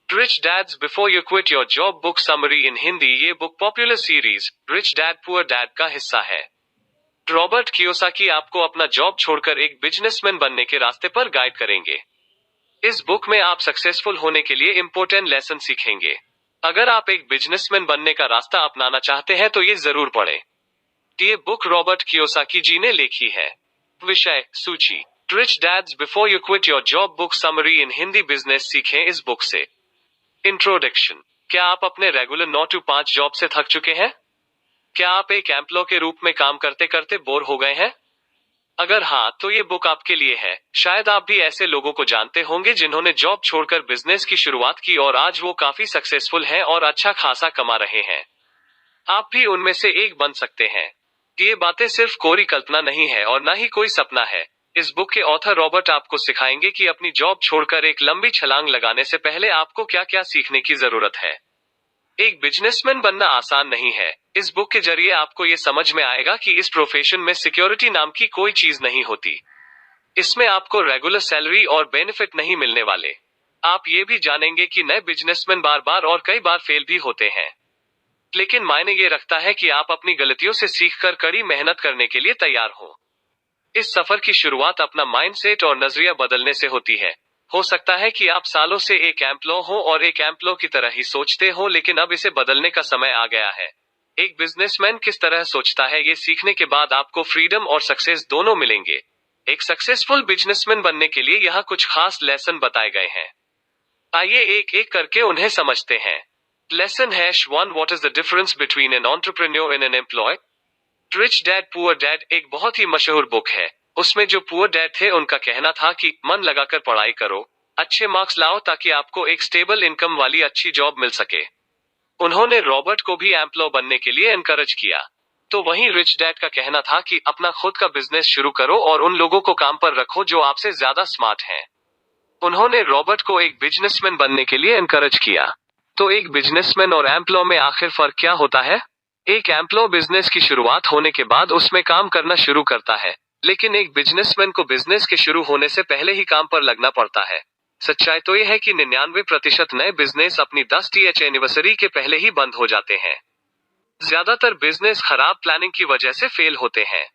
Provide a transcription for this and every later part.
Rich dads before you quit your job book summary in Hindi. ये book popular series rich dad poor dad का हिस्सा है। Robert Kiyosaki आपको अपना job छोड़कर एक बिजनेसमैन बनने के रास्ते पर गाइड करेंगे। इस बुक में आप सक्सेसफुल होने के लिए इंपॉर्टेंट लेसन सीखेंगे। अगर आप एक बिजनेसमैन बनने का रास्ता अपनाना चाहते हैं तो ये जरूर पढ़ें। ये बुक रॉबर्ट कियोसाकी जी ने लिखी है। विषय सूची rich dads before you quit your job book summary in Hindi. Business सीखें इस बुक से। इंट्रोडक्शन। क्या आप अपने रेगुलर 9 to 5 जॉब से थक चुके हैं? क्या आप एक एम्प्लॉय के रूप में काम करते करते बोर हो गए हैं? अगर हाँ, तो ये बुक आपके लिए है। शायद आप भी ऐसे लोगों को जानते होंगे जिन्होंने जॉब छोड़कर बिजनेस की शुरुआत की और आज वो काफी सक्सेसफुल हैं और अच्छा खासा कमा रहे हैं। आप भी उनमें से एक बन सकते हैं। ये बातें सिर्फ कोरी कल्पना नहीं है और ना ही कोई सपना है। इस बुक के ऑथर रॉबर्ट आपको सिखाएंगे कि अपनी जॉब छोड़कर एक लंबी छलांग लगाने से पहले आपको क्या क्या सीखने की जरूरत है। एक बिजनेसमैन बनना आसान नहीं है। इस बुक के जरिए आपको ये समझ में आएगा कि इस प्रोफेशन में सिक्योरिटी नाम की कोई चीज नहीं होती। इसमें आपको रेगुलर सैलरी और बेनिफिट नहीं मिलने वाले। आप ये भी जानेंगे कि नए बिजनेसमैन बार बार और कई बार फेल भी होते हैं, लेकिन मायने ये रखता है कि आप अपनी गलतियों से सीखकर कड़ी मेहनत करने के लिए तैयार हो। इस सफर की शुरुआत अपना माइंडसेट और नजरिया बदलने से होती है। हो सकता है कि आप सालों से एक एम्प्लॉय हो और एक एम्प्लॉय की तरह ही सोचते हो, लेकिन अब इसे बदलने का समय आ गया है। एक बिजनेसमैन किस तरह सोचता है, ये सीखने के बाद आपको फ्रीडम और सक्सेस दोनों मिलेंगे। एक सक्सेसफुल बिजनेसमैन बनने के लिए यहाँ कुछ खास लेसन बताए गए हैं। आइए एक एक करके उन्हें समझते हैं। Lesson #1 what is the difference between an entrepreneur and an employee. Rich dad poor dad एक बहुत ही मशहूर बुक है। उसमें जो पुअर डैड थे उनका कहना था कि मन लगाकर पढ़ाई करो, अच्छे मार्क्स लाओ ताकि आपको एक स्टेबल इनकम वाली अच्छी जॉब मिल सके। उन्होंने रॉबर्ट को भी एम्प्लॉय बनने के लिए एनकरेज किया। तो वहीं रिच डैड का कहना था कि अपना खुद का बिजनेस शुरू करो और उन लोगों को काम पर रखो जो आपसे ज्यादा स्मार्ट हैं। उन्होंने रॉबर्ट को एक बिजनेसमैन बनने के लिए एनकरेज किया। तो एक बिजनेसमैन और एम्प्लॉय में आखिर फर्क क्या होता है? एक एम्प्लॉय बिजनेस की शुरुआत होने के बाद उसमें काम करना शुरू करता है, लेकिन एक बिजनेसमैन को बिजनेस के शुरू होने से पहले ही काम पर लगना पड़ता है। सच्चाई तो यह है कि 99% नए बिजनेस अपनी 10th एनिवर्सरी के पहले ही बंद हो जाते हैं। ज्यादातर बिजनेस खराब प्लानिंग की वजह से फेल होते हैं।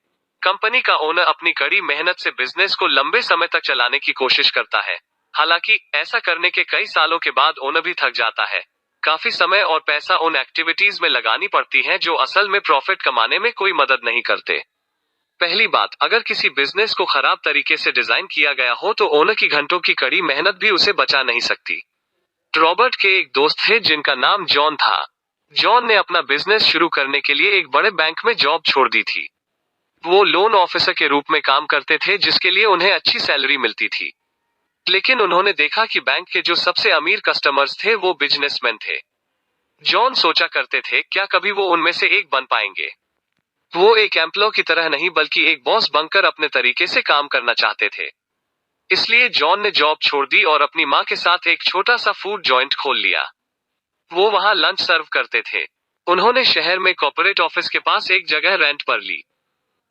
कंपनी का ओनर अपनी कड़ी मेहनत से बिजनेस को लंबे समय तक चलाने की कोशिश करता है। हालांकि ऐसा करने के कई सालों के बाद ओनर भी थक जाता है। काफी समय और पैसा उन एक्टिविटीज में लगानी पड़ती है जो असल में प्रॉफिट कमाने में कोई मदद नहीं करते। पहली बात, अगर किसी बिजनेस को खराब तरीके से डिजाइन किया गया हो तो ओनर की घंटों की कड़ी मेहनत भी उसे बचा नहीं सकती। रॉबर्ट के एक दोस्त थे जिनका नाम जॉन था। जॉन ने अपना बिजनेस शुरू करने के लिए एक बड़े बैंक में जॉब छोड़ दी थी। वो लोन ऑफिसर के रूप में काम करते थे जिसके लिए उन्हें अच्छी सैलरी मिलती थी। लेकिन उन्होंने देखा कि बैंक के जो सबसे अमीर कस्टमर्स थे वो बिजनेसमैन थे। जॉन सोचा करते थे, क्या कभी वो उनमें से एक बन पाएंगे? वो एक एम्प्लॉय की तरह नहीं बल्कि एक बॉस बनकर अपने तरीके से काम करना चाहते थे। इसलिए जॉन ने जॉब छोड़ दी और अपनी माँ के साथ एक छोटा सा फूड जॉइंट खोल लिया। वो वहां लंच सर्व करते थे। उन्होंने शहर में कॉर्पोरेट ऑफिस के पास एक जगह रेंट पर ली।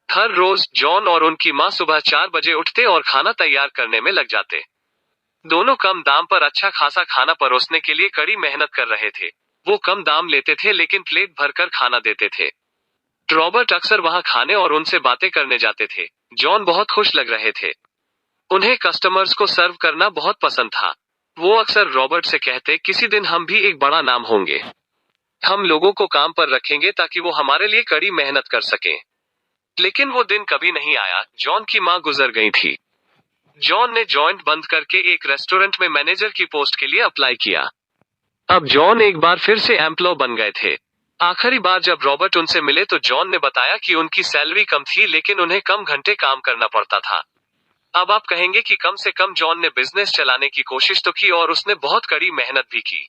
हर रोज जॉन और उनकी माँ सुबह 4 बजे उठते और खाना तैयार करने में लग जाते। दोनों कम दाम पर अच्छा खासा खाना परोसने के लिए कड़ी मेहनत कर रहे थे। वो कम दाम लेते थे लेकिन प्लेट भरकर खाना देते थे। रॉबर्ट अक्सर वहां खाने और उनसे बातें करने जाते थे। जॉन बहुत खुश लग रहे थे। उन्हें कस्टमर्स को सर्व करना बहुत पसंद था। वो अक्सर रॉबर्ट से कहते, किसी दिन हम भी एक बड़ा नाम होंगे। हम लोगों को काम पर रखेंगे ताकि वो हमारे लिए कड़ी मेहनत कर सकें। लेकिन वो दिन कभी नहीं आया। जॉन की माँ गुजर गई थी। जॉन ने जॉइंट बंद करके एक रेस्टोरेंट में मैनेजर की पोस्ट के लिए अप्लाई किया। अब जॉन एक बार फिर से एम्प्लॉय बन गए थे। आखिरी बार जब रॉबर्ट उनसे मिले तो जॉन ने बताया कि उनकी सैलरी कम थी लेकिन उन्हें कम घंटे काम करना पड़ता था। अब आप कहेंगे कि कम से कम जॉन ने बिजनेस चलाने की कोशिश तो की और उसने बहुत कड़ी मेहनत भी की।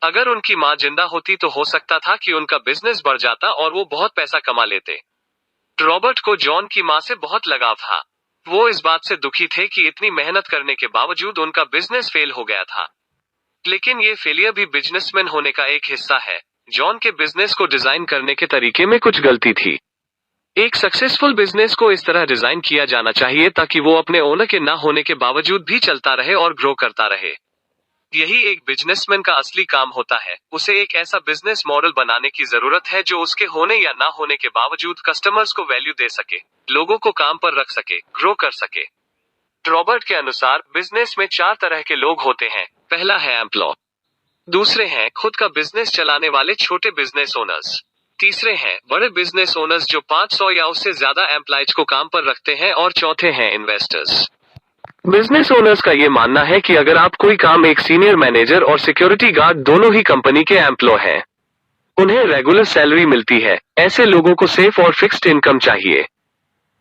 अगर उनकी माँ जिंदा होती तो हो सकता था कि उनका बिजनेस बढ़ जाता और वो बहुत पैसा कमा लेते। रॉबर्ट को जॉन की माँ से बहुत लगाव था। वो इस बात से दुखी थे कि इतनी मेहनत करने के बावजूद उनका बिजनेस फेल हो गया था। लेकिन ये फेलियर भी बिजनेसमैन होने का एक हिस्सा है। जॉन के बिजनेस को डिजाइन करने के तरीके में कुछ गलती थी। एक सक्सेसफुल बिजनेस को इस तरह डिजाइन किया जाना चाहिए ताकि वो अपने ओनर के ना होने के बावजूद भी चलता रहे और ग्रो करता रहे। यही एक बिजनेसमैन का असली काम होता है। उसे एक ऐसा बिजनेस मॉडल बनाने की जरूरत है जो उसके होने या ना होने के बावजूद कस्टमर्स को वैल्यू दे सके, लोगों को काम पर रख सके, ग्रो कर सके। रॉबर्ट के अनुसार बिजनेस में 4 तरह के लोग होते हैं। पहला है एम्प्लॉय, दूसरे हैं खुद का बिजनेस चलाने वाले छोटे बिजनेस ओनर्स, तीसरे हैं बड़े बिजनेस ओनर्स जो 500 या उससे ज्यादा एम्प्लॉयज को काम पर रखते हैं, और चौथे हैं इन्वेस्टर्स। बिजनेस ओनर्स का ये मानना है कि अगर आप कोई काम एक सीनियर मैनेजर और सिक्योरिटी गार्ड दोनों ही कंपनी के एम्प्लॉय हैं, उन्हें रेगुलर सैलरी मिलती है, ऐसे लोगों को सेफ और फिक्स्ड इनकम चाहिए।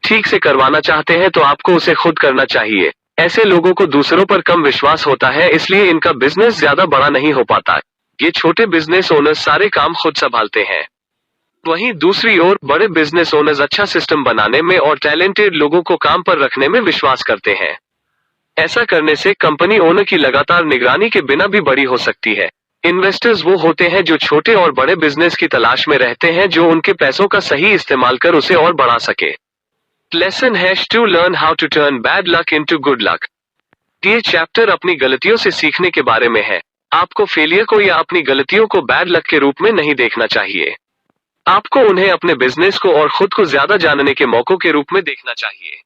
ठीक से करवाना चाहते हैं तो आपको उसे खुद करना चाहिए। ऐसे लोगों को दूसरों पर कम विश्वास होता है, इसलिए इनका बिजनेस ज्यादा बड़ा नहीं हो पाता। ये छोटे बिजनेस ओनर्स सारे काम खुद संभालते हैं। वहीं दूसरी ओर बड़े बिजनेस ओनर्स अच्छा सिस्टम बनाने में और टैलेंटेड लोगों को काम पर रखने में विश्वास करते हैं। ऐसा करने से कंपनी ओनर की लगातार निगरानी के बिना भी बड़ी हो सकती है। इन्वेस्टर्स वो होते हैं जो छोटे और बड़े बिजनेस की तलाश में रहते हैं, जो उनके पैसों का सही इस्तेमाल कर उसे और बढ़ा सके। लेसन है to learn how to turn bad luck into good luck. ये चैप्टर अपनी गलतियों से सीखने के बारे में है। आपको फेलियर को या अपनी गलतियों को बैड लक के रूप में नहीं देखना चाहिए। आपको उन्हें अपने बिजनेस को और खुद को ज्यादा जानने के मौकों के रूप में देखना चाहिए।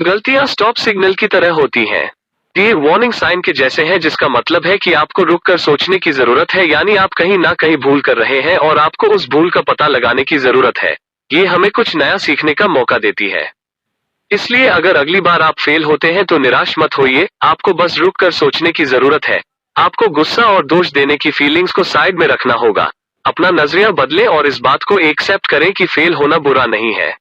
गलतियां स्टॉप सिग्नल की तरह होती हैं। ये वार्निंग साइन के जैसे हैं, जिसका मतलब है कि आपको रुककर सोचने की जरूरत है, यानी आप कहीं ना कहीं भूल कर रहे हैं और आपको उस भूल का पता लगाने की जरूरत है। ये हमें कुछ नया सीखने का मौका देती है। इसलिए अगर अगली बार आप फेल होते हैं तो निराश मत होइए, आपको बस रुककर सोचने की जरूरत है। आपको गुस्सा और दोष देने की फीलिंग्स को साइड में रखना होगा। अपना नजरिया बदलें और इस बात को एक्सेप्ट करें कि फेल होना बुरा नहीं है।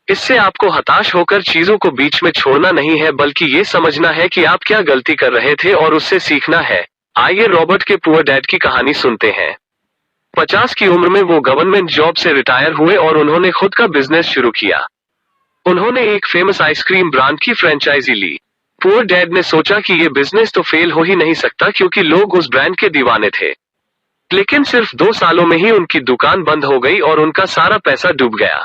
इससे आपको हताश होकर चीजों को बीच में छोड़ना नहीं है, बल्कि ये समझना है कि आप क्या गलती कर रहे थे और उससे सीखना है। आइए रॉबर्ट के पुअर डैड की कहानी सुनते हैं। 50 की उम्र में वो गवर्नमेंट जॉब से रिटायर हुए और उन्होंने खुद का बिजनेस शुरू किया। उन्होंने एक फेमस आइसक्रीम ब्रांड की फ्रेंचाइजी ली। पुअर डैड ने सोचा कि ये बिजनेस तो फेल हो ही नहीं सकता, क्योंकि लोग उस ब्रांड के दीवाने थे। लेकिन सिर्फ 2 सालों में ही उनकी दुकान बंद हो गई और उनका सारा पैसा डूब गया।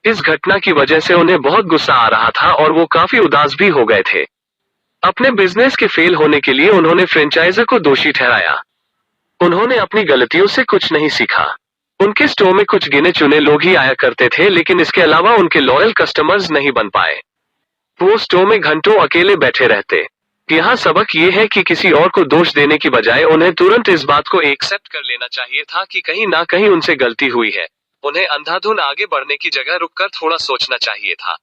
इस घटना की वजह से उन्हें बहुत गुस्सा आ रहा था और वो काफी उदास भी हो गए थे। अपने बिजनेस के फेल होने के लिए उन्होंने फ्रेंचाइजर को दोषी ठहराया। उन्होंने अपनी गलतियों से कुछ नहीं सीखा। उनके स्टोर में कुछ गिने चुने लोग ही आया करते थे, लेकिन इसके अलावा उनके लॉयल कस्टमर्स नहीं बन पाए। वो स्टोर में घंटों अकेले बैठे रहते। यहाँ सबक ये है कि किसी और को दोष देने की बजाय उन्हें तुरंत इस बात को एक्सेप्ट कर लेना चाहिए था कि कहीं ना कहीं उनसे गलती हुई है। उन्हें अंधाधुन आगे बढ़ने की जगह रुककर थोड़ा सोचना चाहिए था।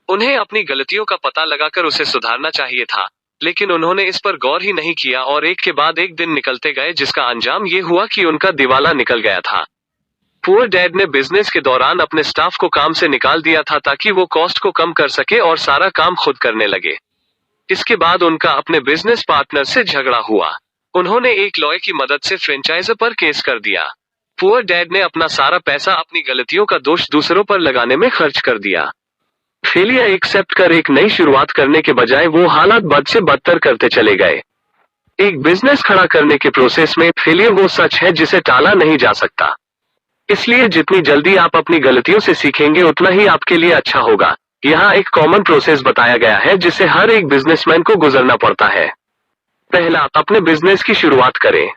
उन्हें अपनी गलतियों का पता लगाकर उसे सुधारना चाहिए था, लेकिन उन्होंने इस पर गौर ही नहीं किया और एक के बाद एक दिन निकलते गए, जिसका अंजाम ये हुआ कि उनका दिवाला निकल गया था। पुअर डैड ने बिजनेस के दौरान अपने स्टाफ को काम से निकाल दिया था ताकि वो कॉस्ट को कम कर सके और सारा काम खुद करने लगे। इसके बाद उनका अपने बिजनेस पार्टनर से झगड़ा हुआ। उन्होंने एक लॉयर की मदद से फ्रेंचाइजर पर केस कर दिया। पुअर डैड ने अपना सारा पैसा अपनी गलतियों का दोष दूसरों पर लगाने में खर्च कर दिया। फेलियर एक्सेप्ट कर एक नई शुरुआत करने के बजाय वो हालात बद से बदतर करते चले गए। एक बिजनेस खड़ा करने के प्रोसेस में फेलियर वो सच है जिसे टाला नहीं जा सकता। इसलिए जितनी जल्दी आप अपनी गलतियों से सीखेंगे उतना ही आपके लिए अच्छा होगा। यहाँ एक कॉमन प्रोसेस बताया गया है जिसे हर एक बिजनेसमैन को गुजरना पड़ता है। पहला, अपने बिजनेस की शुरुआत करें।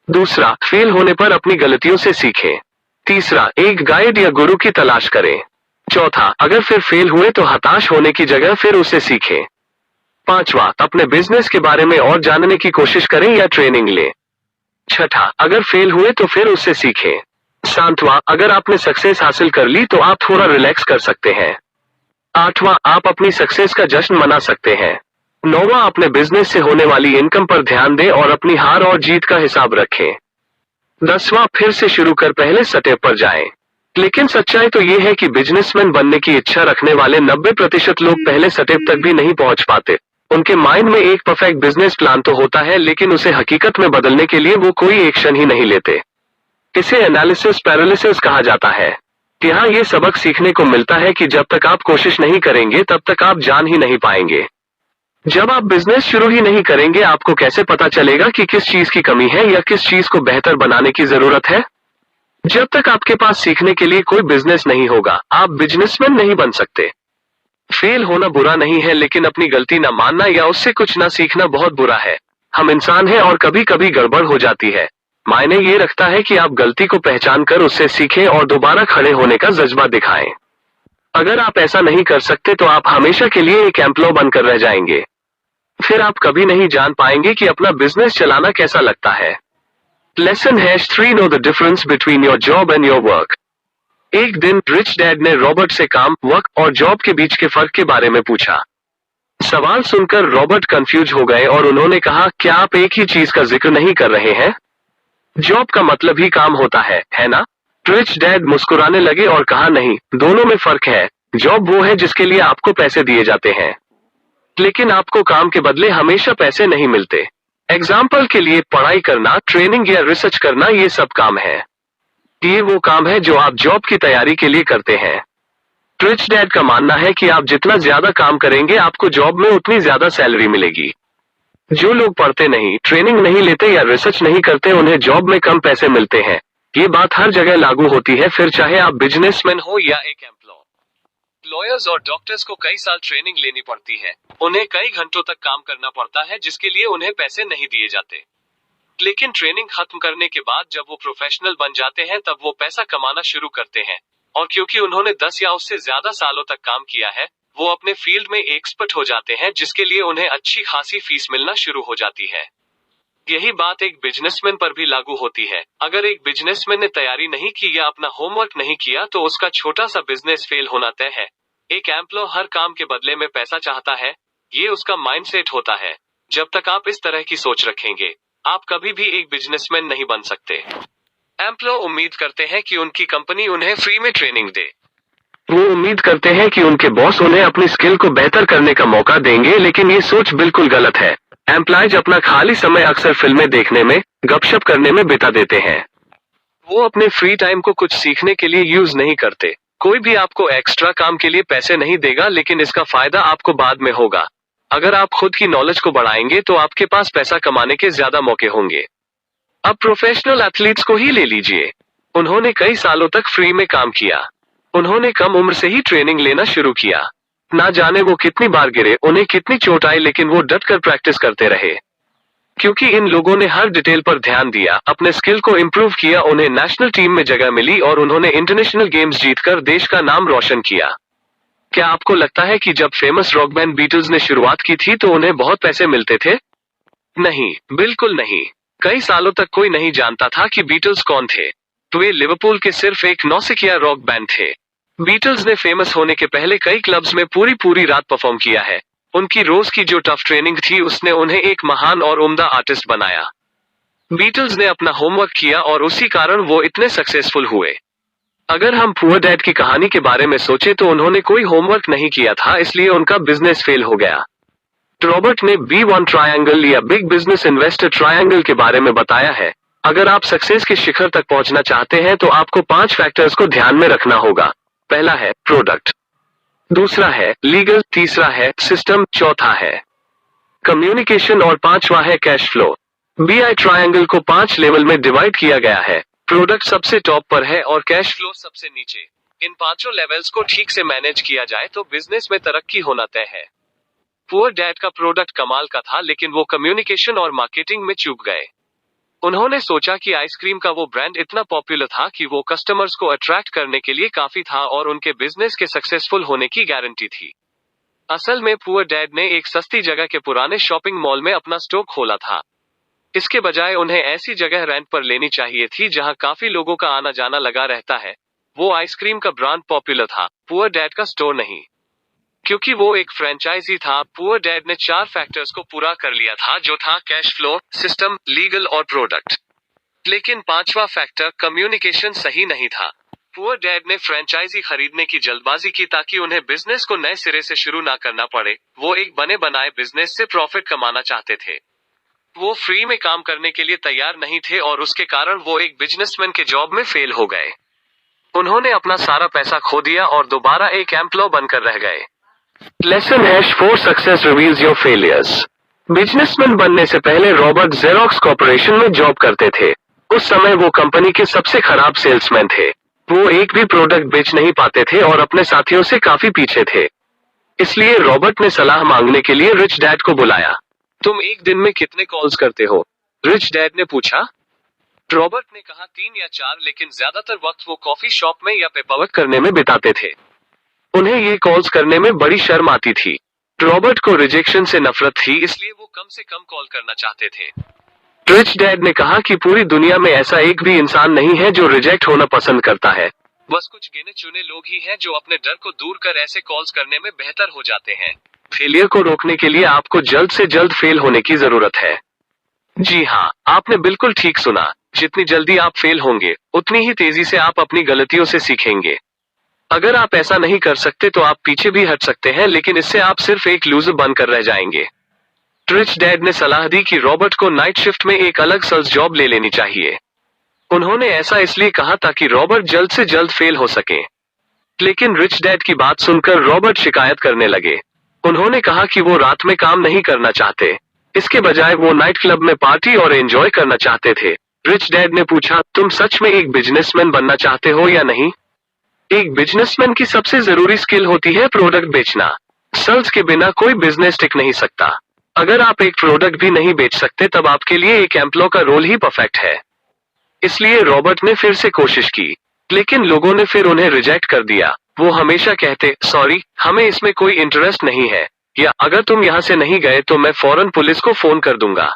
दूसरा, फेल होने पर अपनी गलतियों से सीखें। तीसरा, एक गाइड या गुरु की तलाश करें। चौथा, अगर फिर फेल हुए तो हताश होने की जगह फिर उसे सीखें। पांचवा, अपने बिजनेस के बारे में और जानने की कोशिश करें या ट्रेनिंग लें। छठा, अगर फेल हुए तो फिर उससे सीखें। सातवां, अगर आपने सक्सेस हासिल कर ली तो आप थोड़ा रिलैक्स कर सकते हैं। आठवां, आप अपनी सक्सेस का जश्न मना सकते हैं। नौवां, अपने बिजनेस से होने वाली इनकम पर ध्यान दें और अपनी हार और जीत का हिसाब रखें। 10वां, फिर से शुरू कर पहले स्टेप पर जाएं। लेकिन सच्चाई तो ये है कि बिजनेसमैन बनने की इच्छा रखने वाले 90% लोग पहले स्टेप तक भी नहीं पहुंच पाते। उनके माइंड में एक परफेक्ट बिजनेस प्लान तो होता है, लेकिन उसे हकीकत में बदलने के लिए वो कोई एक्शन ही नहीं लेते। इसे एनालिसिस पैरालिसिस कहा जाता है। यहाँ ये सबक सीखने को मिलता है कि जब तक आप कोशिश नहीं करेंगे तब तक आप जान ही नहीं पाएंगे। जब आप बिजनेस शुरू ही नहीं करेंगे, आपको कैसे पता चलेगा कि किस चीज की कमी है या किस चीज को बेहतर बनाने की जरूरत है? जब तक आपके पास सीखने के लिए कोई बिजनेस नहीं होगा, आप बिजनेसमैन नहीं बन सकते। फेल होना बुरा नहीं है, लेकिन अपनी गलती न मानना या उससे कुछ न सीखना बहुत बुरा है। हम इंसान हैं और कभी कभी गड़बड़ हो जाती है। मायने ये रखता है कि आप गलती को पहचान कर उससे सीखें और दोबारा खड़े होने का जज्बा दिखाएं। अगर आप ऐसा नहीं कर सकते तो आप हमेशा के लिए एक एम्प्लॉय बनकर रह जाएंगे। फिर आप कभी नहीं जान पाएंगे कि अपना बिजनेस चलाना कैसा लगता है। Lesson #3 know the difference between your job and your work. एक दिन रिच डैड ने रॉबर्ट से काम, वर्क और जॉब के बीच के फर्क के बारे में पूछा। सवाल सुनकर रॉबर्ट कंफ्यूज हो गए और उन्होंने कहा, क्या आप एक ही चीज का जिक्र नहीं कर रहे हैं? जॉब का मतलब ही काम होता है ना? रिच डैड मुस्कुराने लगे और कहा, नहीं, दोनों में फर्क है। जॉब वो है जिसके लिए आपको पैसे दिए जाते हैं, लेकिन आपको काम के बदले हमेशा पैसे नहीं मिलते। एग्जाम्पल के लिए पढ़ाई करना, ट्रेनिंग या रिसर्च करना, ये सब काम है। ये वो काम है जो आप जॉब की तैयारी के लिए करते हैं। रिच डैड का मानना है कि आप जितना ज्यादा काम करेंगे आपको जॉब में उतनी ज्यादा सैलरी मिलेगी। जो लोग पढ़ते नहीं, ट्रेनिंग नहीं लेते या रिसर्च नहीं करते, उन्हें जॉब में कम पैसे मिलते हैं। ये बात हर जगह लागू होती है, फिर चाहे आप बिजनेसमैन हो या एक एम्प्लॉय। लॉयर्स और डॉक्टर्स को कई साल ट्रेनिंग लेनी पड़ती है। उन्हें कई घंटों तक काम करना पड़ता है जिसके लिए उन्हें पैसे नहीं दिए जाते। लेकिन ट्रेनिंग खत्म करने के बाद जब वो प्रोफेशनल बन जाते हैं तब वो पैसा कमाना शुरू करते हैं। और क्योंकि उन्होंने 10 या उससे ज्यादा सालों तक काम किया है, वो अपने फील्ड में एक्सपर्ट हो जाते हैं जिसके लिए उन्हें अच्छी खासी फीस मिलना शुरू हो जाती है। यही बात एक बिजनेसमैन पर भी लागू होती है। अगर एक बिजनेसमैन ने तैयारी नहीं की या अपना होमवर्क नहीं किया तो उसका छोटा सा बिजनेस फेल होना तय है। एक एम्प्लॉय हर काम के बदले में पैसा चाहता है, ये उसका माइंडसेट होता है। जब तक आप इस तरह की सोच रखेंगे, आप कभी भी एक बिजनेसमैन नहीं बन सकते। एम्प्लॉय उम्मीद करते हैं कि उनकी कंपनी उन्हें फ्री में ट्रेनिंग दे। वो उम्मीद करते हैं कि उनके बॉस उन्हें अपनी स्किल को बेहतर करने का मौका देंगे, लेकिन ये सोच बिल्कुल गलत है। एम्प्लॉयज अपना खाली समय अक्सर फिल्में देखने में, गपशप करने में बिता देते हैं। वो अपने फ्री टाइम को कुछ सीखने के लिए यूज नहीं करते। कोई भी आपको एक्स्ट्रा काम के लिए पैसे नहीं देगा, लेकिन इसका फायदा आपको बाद में होगा। अगर आप खुद की नॉलेज को बढ़ाएंगे तो आपके पास पैसा कमाने के ज्यादा मौके होंगे। अब प्रोफेशनल एथलीट्स को ही ले लीजिए। उन्होंने कई सालों तक फ्री में काम किया। उन्होंने कम उम्र से ही ट्रेनिंग लेना शुरू किया। ना जाने वो कितनी बार गिरे, उन्हें कितनी चोट आई, लेकिन वो डटकर प्रैक्टिस करते रहे। क्योंकि इन लोगों ने हर डिटेल पर ध्यान दिया, अपने स्किल को इम्प्रूव किया, उन्हें नेशनल टीम में जगह मिली और उन्होंने इंटरनेशनल गेम्स जीतकर देश का नाम रोशन किया। क्या आपको लगता है कि जब फेमस रॉक बैंड बीटल्स ने शुरुआत की थी तो उन्हें बहुत पैसे मिलते थे? नहीं, बिल्कुल नहीं। कई सालों तक कोई नहीं जानता था कि बीटल्स कौन थे। तो वे लिवरपूल के सिर्फ एक नौसिखिया रॉक बैंड थे। बीटल्स ने फेमस होने के पहले कई क्लब्स में पूरी रात परफॉर्म किया है। उनकी रोज की जो टफ ट्रेनिंग थी उसने उन्हें एक महान और उम्दा आर्टिस्ट बनाया। बीटल्स ने अपना होमवर्क किया और उसी कारण वो इतने सक्सेसफुल हुए। अगर हम पुअर डैड की कहानी के बारे में सोचे तो उन्होंने कोई होमवर्क नहीं किया था, इसलिए उनका बिजनेस फेल हो गया। रॉबर्ट ने B1 ट्रायंगल या बिग बिजनेस इन्वेस्टर ट्रायंगल के बारे में बताया है। अगर आप सक्सेस के शिखर तक पहुंचना चाहते हैं तो आपको 5 फैक्टर्स को ध्यान में रखना होगा। पहला है प्रोडक्ट, दूसरा है लीगल, तीसरा है सिस्टम, चौथा है कम्युनिकेशन और पांचवा है कैश फ्लो। BI ट्रायंगल को 5 लेवल में डिवाइड किया गया है। प्रोडक्ट सबसे टॉप पर है और कैश फ्लो सबसे नीचे। इन पांचों लेवल्स को ठीक से मैनेज किया जाए तो बिजनेस में तरक्की होना तय है। पुअर डैड का प्रोडक्ट कमाल का था, लेकिन वो कम्युनिकेशन और मार्केटिंग में चूक गए। उन्होंने सोचा कि आइसक्रीम का वो ब्रांड इतना पॉपुलर था कि वो कस्टमर्स को अट्रैक्ट करने के लिए काफी था और उनके बिजनेस के सक्सेसफुल होने की गारंटी थी। असल में पुअर डैड ने एक सस्ती जगह के पुराने शॉपिंग मॉल में अपना स्टोर खोला था। इसके बजाय उन्हें ऐसी जगह रेंट पर लेनी चाहिए थी जहां काफी लोगों का आना जाना लगा रहता है। वो आइसक्रीम का ब्रांड पॉपुलर था, पुअर डैड का स्टोर नहीं। क्योंकि वो एक फ्रेंचाइजी था, पुअर डैड ने 4 फैक्टर्स को पूरा कर लिया था, जो था कैश फ्लो, सिस्टम, लीगल और प्रोडक्ट। लेकिन 5वां फैक्टर कम्युनिकेशन सही नहीं था। पुअर डैड ने फ्रेंचाइजी खरीदने की जल्दबाजी की ताकि उन्हें बिजनेस को नए सिरे से शुरू ना करना पड़े। वो एक बने बनाए बिजनेस से प्रॉफिट कमाना चाहते थे। वो फ्री में काम करने के लिए तैयार नहीं थे और उसके कारण वो एक बिजनेसमैन के जॉब में फेल हो गए। उन्होंने अपना सारा पैसा खो दिया और दोबारा एक एम्प्लॉय बनकर रह गए। Lesson #4 success reveals your failures. Businessman बनने से पहले रॉबर्ट जेरोक्स कॉर्पोरेशन में जॉब करते थे। उस समय वो कंपनी के सबसे खराब सेल्समैन थे। वो एक भी प्रोडक्ट बेच नहीं पाते थे और अपने साथियों से काफी पीछे थे। इसलिए रॉबर्ट ने सलाह मांगने के लिए रिच डैड को बुलाया। तुम एक दिन में कितने कॉल्स करते हो? रिच डैड ने पूछा। रॉबर्ट ने कहा 3 या 4, लेकिन ज्यादातर वक्त वो कॉफी शॉप में या पेपरवर्क करने में बिताते थे। उन्हें ये कॉल्स करने में बड़ी शर्म आती थी। रॉबर्ट को रिजेक्शन से नफरत थी, इसलिए वो कम से कम कॉल करना चाहते थे। रिच डैड ने कहा कि पूरी दुनिया में ऐसा एक भी इंसान नहीं है जो रिजेक्ट होना पसंद करता है। बस कुछ गिने चुने लोग ही हैं जो अपने डर को दूर कर ऐसे कॉल्स करने में बेहतर हो जाते हैं। फेलियर को रोकने के लिए आपको जल्द से जल्द फेल होने की जरूरत है। जी हाँ, आपने बिल्कुल ठीक सुना। जितनी जल्दी आप फेल होंगे, उतनी ही तेजी से आप अपनी गलतियों से सीखेंगे। अगर आप ऐसा नहीं कर सकते तो आप पीछे भी हट सकते हैं, लेकिन इससे आप सिर्फ एक लूजर बनकर रह जाएंगे। रिच डैड ने सलाह दी कि रॉबर्ट को नाइट शिफ्ट में एक अलग सेल्स जॉब ले लेनी चाहिए। उन्होंने ऐसा इसलिए कहा ताकि रॉबर्ट जल्द से जल्द फेल हो सके। लेकिन रिच डैड की बात सुनकर रॉबर्ट शिकायत करने लगे। उन्होंने कहा कि वो रात में काम नहीं करना चाहते, इसके बजाय वो नाइट क्लब में पार्टी और एंजॉय करना चाहते थे। रिच डैड ने पूछा, तुम सच में एक बिजनेसमैन बनना चाहते हो या नहीं? एक बिजनेसमैन की सबसे जरूरी स्किल होती है प्रोडक्ट बेचना। सेल्स के बिना कोई बिजनेस टिक नहीं सकता। अगर आप एक प्रोडक्ट भी नहीं बेच सकते, तब आपके लिए एक एम्प्लॉय का रोल ही परफेक्ट है। इसलिए रॉबर्ट ने फिर से कोशिश की, लेकिन लोगों ने फिर उन्हें रिजेक्ट कर दिया। वो हमेशा कहते, सॉरी, हमें इसमें कोई इंटरेस्ट नहीं है, या अगर तुम यहाँ से नहीं गए तो मैं फौरन पुलिस को फोन कर दूंगा।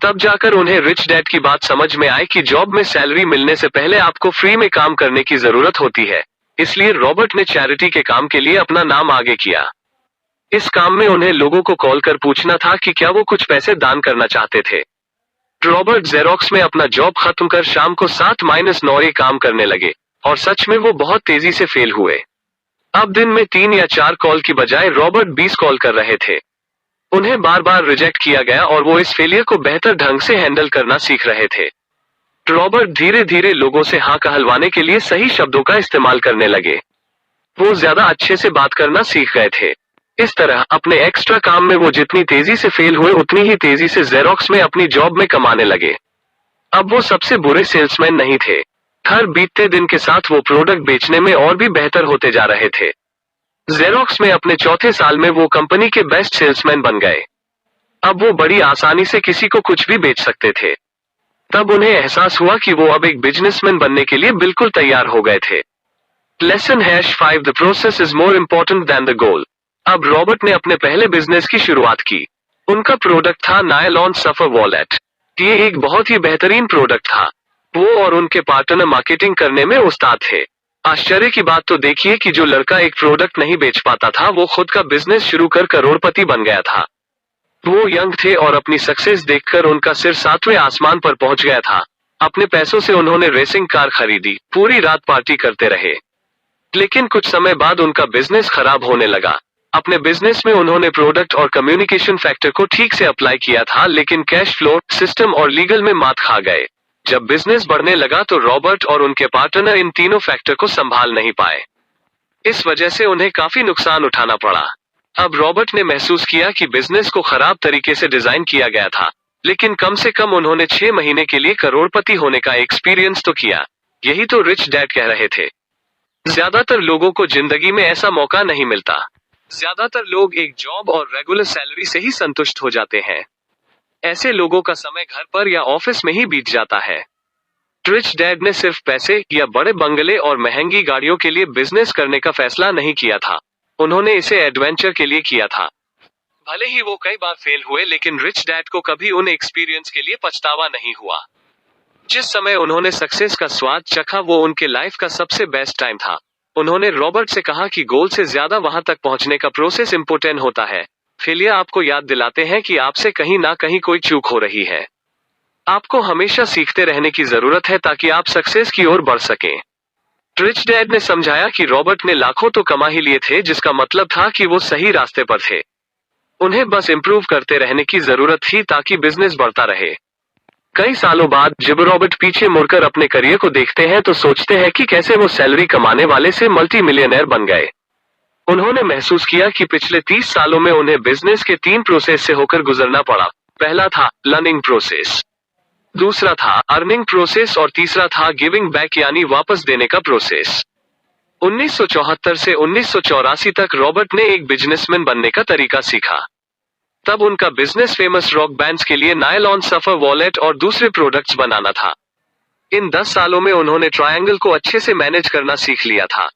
तब जाकर उन्हें रिच डैड की बात समझ में आई कि जॉब में सैलरी मिलने से पहले आपको फ्री में काम करने की जरूरत होती है। इसलिए रॉबर्ट ने चैरिटी के काम के लिए अपना नाम आगे किया। इस काम में उन्हें लोगों को कॉल कर पूछना था कि क्या वो कुछ पैसे दान करना चाहते थे। रॉबर्ट जेरोक्स में अपना जॉब खत्म कर शाम को 7-9 काम करने लगे, और सच में वो बहुत तेजी से फेल हुए। अब दिन में 3 या 4 कॉल की बजाय रॉबर्ट 20 कॉल कर रहे थे। उन्हें बार बार रिजेक्ट किया गया और वो इस फेलियर को बेहतर ढंग से हैंडल करना सीख रहे थे। रॉबर्ट धीरे धीरे लोगों से हाँ कहलवाने के लिए सही शब्दों का इस्तेमाल करने लगे। वो ज्यादा अच्छे से बात करना सीख गए थे। इस तरह अपने एक्स्ट्रा काम में वो जितनी तेजी से फेल हुए, उतनी ही तेजी से जेरोक्स में अपनी जॉब में कमाने लगे। अब वो सबसे बुरे सेल्समैन नहीं थे। हर बीतते दिन के साथ वो प्रोडक्ट बेचने में और भी बेहतर होते जा रहे थे। जेरोक्स में अपने चौथे साल में वो कंपनी के बेस्ट सेल्समैन बन गए। अब वो बड़ी आसानी से किसी को कुछ भी बेच सकते थे। तब उन्हें एहसास हुआ कि वो अब एक बिजनेसमैन बनने के लिए बिल्कुल तैयार हो गए थे। Lesson #5 the process is more important then the goal. अब रॉबर्ट ने अपने पहले बिजनेस की शुरुआत की। उनका प्रोडक्ट था नायलॉन सफर वॉलेट। ये एक बहुत ही बेहतरीन प्रोडक्ट था। वो और उनके पार्टनर मार्केटिंग करने में उस्ताद थे। आश्चर्य की बात तो देखिए कि जो लड़का एक प्रोडक्ट नहीं बेच पाता था, वो खुद का बिजनेस शुरू कर करोड़पति बन गया था। वो यंग थे और अपनी सक्सेस देखकर उनका सिर 7वें आसमान पर पहुंच गया था। अपने पैसों से उन्होंने रेसिंग कार खरीदी, पूरी रात पार्टी करते रहे। लेकिन कुछ समय बाद उनका बिजनेस खराब होने लगा। अपने बिजनेस में उन्होंने प्रोडक्ट और कम्युनिकेशन फैक्टर को ठीक से अप्लाई किया था, लेकिन कैश फ्लो, सिस्टम और लीगल में मात खा गए। जब बिजनेस बढ़ने लगा तो रॉबर्ट और उनके पार्टनर इन तीनों फैक्टर को संभाल नहीं पाए। इस वजह से उन्हें काफी नुकसान उठाना पड़ा। अब रॉबर्ट ने महसूस किया कि बिजनेस को खराब तरीके से डिजाइन किया गया था, लेकिन कम से कम उन्होंने 6 महीने के लिए करोड़पति होने का एक्सपीरियंस तो किया। यही तो रिच डैड कह रहे थे। ज्यादातर लोगों को जिंदगी में ऐसा मौका नहीं मिलता। ज्यादातर लोग एक जॉब और रेगुलर सैलरी से ही संतुष्ट हो जाते हैं। ऐसे लोगों का समय घर पर या ऑफिस में ही बीत जाता है। रिच डैड ने सिर्फ पैसे या बड़े बंगले और महंगी गाड़ियों के लिए बिजनेस करने का फैसला नहीं किया था। उन्होंने इसे एडवेंचर के लिए किया था। भले ही वो कई बार फेल हुए, लेकिन रिच डैड को कभी उन एक्सपीरियंस के लिए पछतावा नहीं हुआ। जिस समय उन्होंने सक्सेस का स्वाद चखा, वो उनके लाइफ का सबसे बेस्ट टाइम था। उन्होंने रॉबर्ट से कहा कि गोल से ज्यादा वहां तक पहुंचने का प्रोसेस इंपोर्टेंट होता है। फेलियर आपको याद दिलाते हैं कि आपसे कहीं ना कहीं कोई चूक हो रही है। आपको हमेशा सीखते रहने की जरूरत है ताकि आप सक्सेस की ओर बढ़ सकें। रिच डैड ने समझाया कि रॉबर्ट ने लाखों तो कमा ही लिए थे, जिसका मतलब था कि वो सही रास्ते पर थे। उन्हें बस इम्प्रूव करते रहने की जरूरत थी ताकि बिजनेस बढ़ता रहे। कई सालों बाद जब रॉबर्ट पीछे मुड़कर अपने करियर को देखते हैं तो सोचते हैं कि कैसे वो सैलरी कमाने वाले से मल्टी मिलियनर बन गए। उन्होंने महसूस किया कि पिछले 30 सालों में उन्हें बिजनेस के 3 प्रोसेस से होकर गुजरना पड़ा। पहला था लर्निंग प्रोसेस, दूसरा था अर्निंग प्रोसेस और तीसरा था गिविंग बैक यानी वापस देने का प्रोसेस। 1974 से 1984 तक रॉबर्ट ने एक बिजनेसमैन बनने का तरीका सीखा। तब उनका बिजनेस फेमस रॉक बैंड्स के लिए नायलॉन सफर वॉलेट और दूसरे प्रोडक्ट्स बनाना था। इन 10 सालों में उन्होंने ट्रायंगल को अच्छे से मैनेज करना सीख लिया था।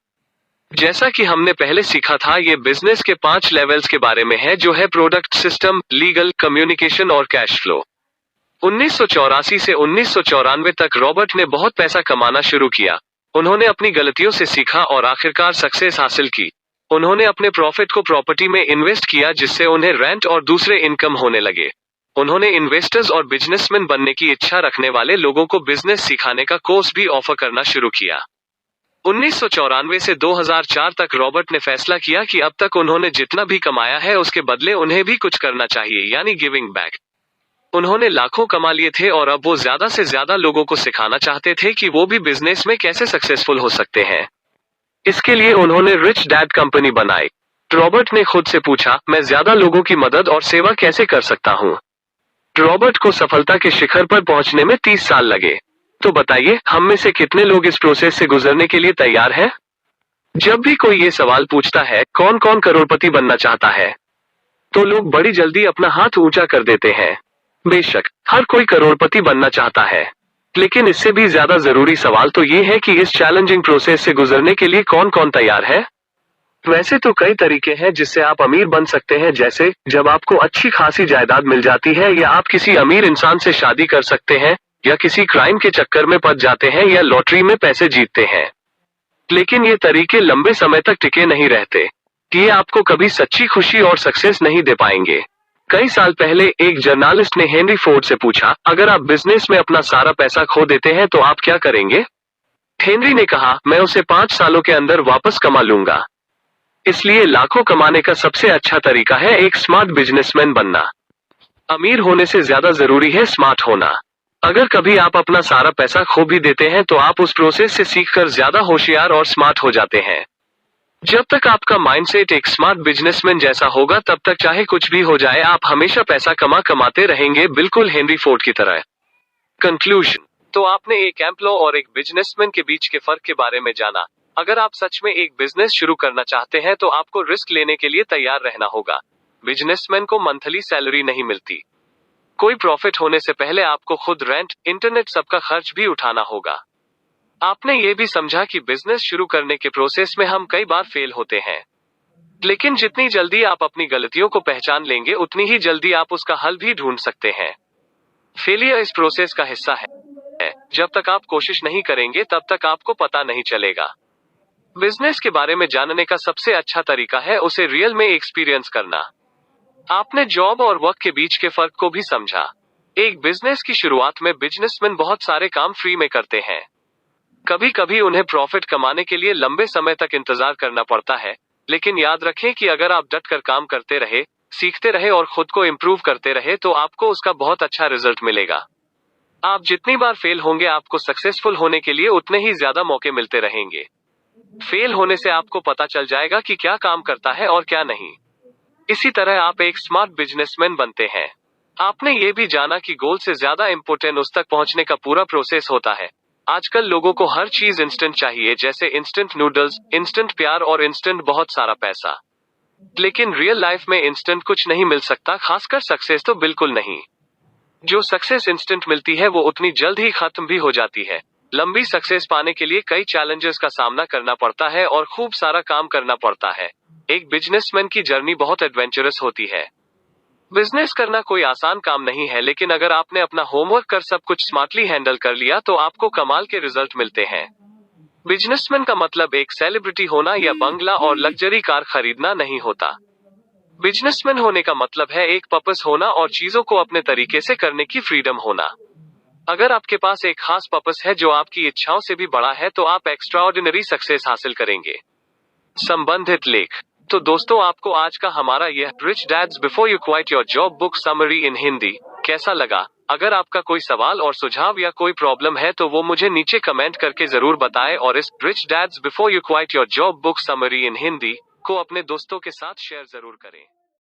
जैसा कि हमने पहले सीखा था, ये बिजनेस के 5 लेवल्स के बारे में है, जो है प्रोडक्ट, सिस्टम, लीगल, कम्युनिकेशन और कैश फ्लो। 1984 से 1994 तक रॉबर्ट ने बहुत पैसा कमाना शुरू किया। उन्होंने अपनी गलतियों से सीखा और आखिरकार सक्सेस हासिल की। उन्होंने अपने प्रॉफिट को प्रॉपर्टी में इन्वेस्ट किया, जिससे उन्हें रेंट और दूसरे इनकम होने लगे। उन्होंने इन्वेस्टर्स और बिजनेसमैन बनने की इच्छा रखने वाले लोगों को बिजनेस सिखाने का कोर्स भी ऑफर करना शुरू किया। 1994 से 2004 तक रॉबर्ट ने फैसला किया कि अब तक उन्होंने जितना भी कमाया है उसके बदले उन्हें भी कुछ करना चाहिए, यानी गिविंग बैक। उन्होंने लाखों कमा लिए थे और अब वो ज्यादा से ज्यादा लोगों को सिखाना चाहते थे कि वो भी बिजनेस में कैसे सक्सेसफुल हो सकते हैं। इसके लिए उन्होंने रिच डैड कंपनी बनाई। रॉबर्ट ने खुद से पूछा, मैं ज्यादा लोगों की मदद और सेवा कैसे कर सकता हूँ? रॉबर्ट को सफलता के शिखर पर पहुंचने में 30 साल लगे। तो बताइए, हम में से कितने लोग इस प्रोसेस से गुजरने के लिए तैयार हैं? जब भी कोई ये सवाल पूछता है, कौन कौन करोड़पति बनना चाहता है, तो लोग बड़ी जल्दी अपना हाथ ऊंचा कर देते हैं। बेशक हर कोई करोड़पति बनना चाहता है, लेकिन इससे भी ज्यादा जरूरी सवाल तो ये है कि इस चैलेंजिंग प्रोसेस से गुजरने के लिए कौन कौन तैयार है। वैसे तो कई तरीके हैं जिससे आप अमीर बन सकते हैं, जैसे जब आपको अच्छी खासी जायदाद मिल जाती है, या आप किसी अमीर इंसान से शादी कर सकते हैं, या किसी क्राइम के चक्कर में फंस जाते हैं, या लॉटरी में पैसे जीतते हैं। लेकिन ये तरीके लंबे समय तक टिके नहीं रहते। ये आपको कभी सच्ची खुशी और सक्सेस नहीं दे पाएंगे। कई साल पहले एक जर्नलिस्ट ने हेनरी फोर्ड से पूछा, अगर आप बिजनेस में अपना सारा पैसा खो देते हैं तो आप क्या करेंगे? हेनरी ने कहा, मैं उसे 5 सालों के अंदर वापस कमा लूंगा। इसलिए लाखों कमाने का सबसे अच्छा तरीका है एक स्मार्ट बिजनेसमैन बनना। अमीर होने से ज्यादा जरूरी है स्मार्ट होना। अगर कभी आप अपना सारा पैसा खो भी देते हैं तो आप उस प्रोसेस से सीखकर ज्यादा होशियार और स्मार्ट हो जाते हैं। जब तक आपका माइंडसेट एक स्मार्ट बिजनेसमैन जैसा होगा, तब तक चाहे कुछ भी हो जाए, आप हमेशा पैसा कमाते रहेंगे, बिल्कुल हेनरी फोर्ड की तरह। कंक्लूजन। तो आपने एक एम्प्लॉय और एक बिजनेसमैन के बीच के फर्क के बारे में जाना। अगर आप सच में एक बिजनेस शुरू करना चाहते हैं तो आपको रिस्क लेने के लिए तैयार रहना होगा। बिजनेसमैन को मंथली सैलरी नहीं मिलती। कोई प्रॉफिट होने से पहले आपको खुद रेंट, इंटरनेट, सबका खर्च भी उठाना होगा। आपने ये भी समझा कि बिजनेस शुरू करने के प्रोसेस में हम कई बार फेल होते हैं, लेकिन जितनी जल्दी आप अपनी गलतियों को पहचान लेंगे, उतनी ही जल्दी आप उसका हल भी ढूंढ सकते हैं। फेलियर इस प्रोसेस का हिस्सा है। जब तक आप कोशिश नहीं करेंगे, तब तक आपको पता नहीं चलेगा। बिजनेस के बारे में जानने का सबसे अच्छा तरीका है उसे रियल में एक्सपीरियंस करना। आपने जॉब और वर्क के बीच के फर्क को भी समझा। एक बिजनेस की शुरुआत में बिजनेसमैन बहुत सारे काम फ्री में करते हैं। कभी कभी उन्हें प्रॉफिट कमाने के लिए लंबे समय तक इंतजार करना पड़ता है, लेकिन याद रखें कि अगर आप डट कर काम करते रहे, सीखते रहे और खुद को इम्प्रूव करते रहे, तो आपको उसका बहुत अच्छा रिजल्ट मिलेगा। आप जितनी बार फेल होंगे, आपको सक्सेसफुल होने के लिए उतने ही ज्यादा मौके मिलते रहेंगे। फेल होने से आपको पता चल जाएगा कि क्या काम करता है और क्या नहीं। इसी तरह आप एक स्मार्ट बिजनेसमैन बनते हैं। आपने ये भी जाना कि गोल से ज्यादा इम्पोर्टेंट उस तक पहुंचने का पूरा प्रोसेस होता है। आजकल लोगों को हर चीज इंस्टेंट चाहिए, जैसे इंस्टेंट नूडल्स, इंस्टेंट प्यार और इंस्टेंट बहुत सारा पैसा। लेकिन रियल लाइफ में इंस्टेंट कुछ नहीं मिल सकता, खासकर सक्सेस तो बिल्कुल नहीं। जो सक्सेस इंस्टेंट मिलती है वो उतनी जल्द ही खत्म भी हो जाती है। लंबी सक्सेस पाने के लिए कई चैलेंजेस का सामना करना पड़ता है और खूब सारा काम करना पड़ता है। एक बिजनेसमैन की जर्नी बहुत एडवेंचरस होती है। बिजनेस करना कोई आसान काम नहीं है, लेकिन अगर आपने अपना होमवर्क कर सब कुछ स्मार्टली हैंडल कर लिया तो आपको कमाल के रिजल्ट मिलते हैं। बिजनेसमैन का मतलब एक सेलिब्रिटी होना या बंगला और लग्जरी कार खरीदना नहीं होता। बिजनेसमैन होने का मतलब है एक पर्पस होना और चीजों को अपने तरीके से करने की फ्रीडम होना। अगर आपके पास एक खास पर्पस है जो आपकी इच्छाओं से भी बड़ा है, तो आप एक्स्ट्राऑर्डिनरी सक्सेस हासिल करेंगे। संबंधित लेख। तो दोस्तों, आपको आज का हमारा यह rich dads before you quit your job book summary in Hindi कैसा लगा? अगर आपका कोई सवाल और सुझाव या कोई प्रॉब्लम है तो वो मुझे नीचे कमेंट करके जरूर बताएं, और इस rich dads before you quit your job book summary in Hindi को अपने दोस्तों के साथ शेयर जरूर करें।